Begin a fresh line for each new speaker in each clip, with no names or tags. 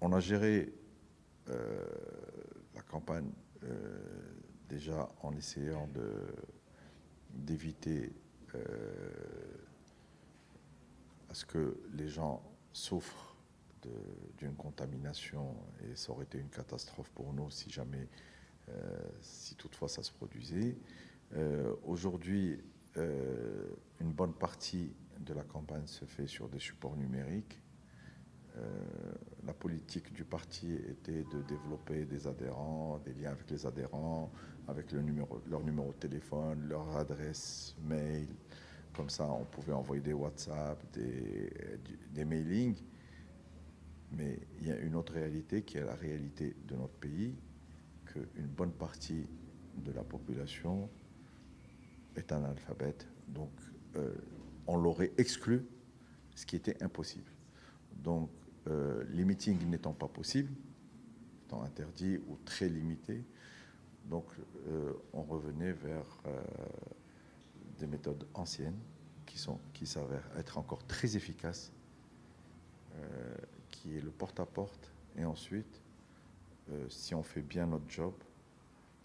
On a géré la campagne déjà en essayant d'éviter à ce que les gens souffrent d'une contamination, et ça aurait été une catastrophe pour nous si jamais, si toutefois ça se produisait. Aujourd'hui, une bonne partie de la campagne se fait sur des supports numériques. La politique du parti était de développer des adhérents, des liens avec les adhérents, avec leur numéro de téléphone, leur adresse mail. Comme ça, on pouvait envoyer des WhatsApp, des mailings. Mais il y a une autre réalité qui est la réalité de notre pays, qu'une bonne partie de la population est analphabète. Donc, on l'aurait exclu, ce qui était impossible. Donc, les meetings n'étant pas possibles, étant interdits ou très limités, donc on revenait vers des méthodes anciennes qui s'avèrent être encore très efficaces, qui est le porte-à-porte. Et ensuite, si on fait bien notre job,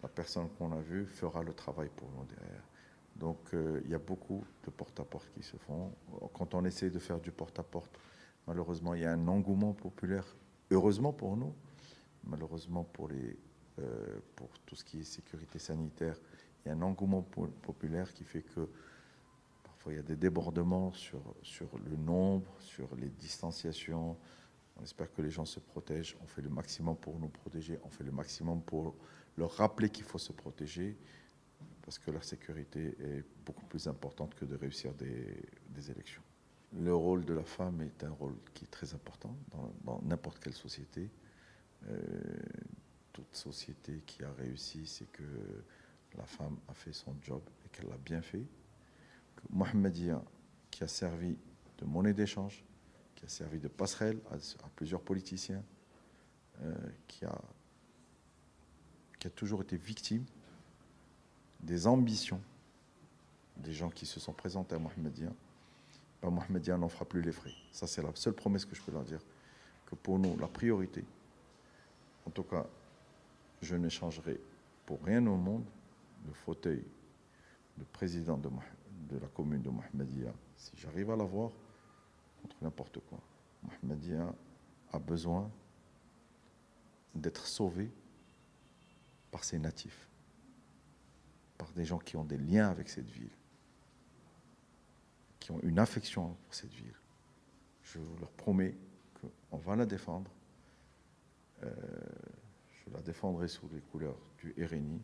la personne qu'on a vue fera le travail pour nous derrière. Donc il y a beaucoup de porte-à-porte qui se font. Quand on essaie de faire du porte-à-porte, malheureusement, il y a un engouement populaire, heureusement pour nous, malheureusement pour tout ce qui est sécurité sanitaire, il y a un engouement populaire qui fait que parfois il y a des débordements sur le nombre, sur les distanciations. On espère que les gens se protègent, on fait le maximum pour nous protéger, on fait le maximum pour leur rappeler qu'il faut se protéger, parce que leur sécurité est beaucoup plus importante que de réussir des élections. Le rôle de la femme est un rôle qui est très important dans n'importe quelle société. Toute société qui a réussi, c'est que la femme a fait son job et qu'elle l'a bien fait. Que Mohammedia, qui a servi de monnaie d'échange, qui a servi de passerelle à plusieurs politiciens, qui a toujours été victime des ambitions des gens qui se sont présentés à Mohammedia, ben Mohammedia n'en fera plus les frais. Ça, c'est la seule promesse que je peux leur dire, que pour nous, la priorité, en tout cas, je n'échangerai pour rien au monde le fauteuil de président de la commune de Mohammedia, si j'arrive à l'avoir, contre n'importe quoi. Mohammedia a besoin d'être sauvé par ses natifs, par des gens qui ont des liens avec cette ville, qui ont une affection pour cette ville. Je leur promets qu'on va la défendre. Je la défendrai sous les couleurs du RNI,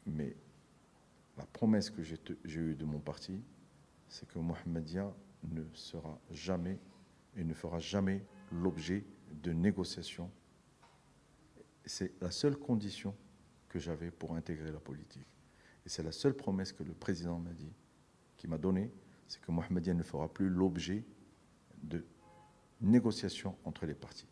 mais la promesse que j'ai eue de mon parti, c'est que Mohammedia ne sera jamais et ne fera jamais l'objet de négociations. C'est la seule condition que j'avais pour intégrer la politique. Et c'est la seule promesse que le président m'a dit, qui m'a donnée, c'est que Mohammedia ne fera plus l'objet de négociations entre les partis.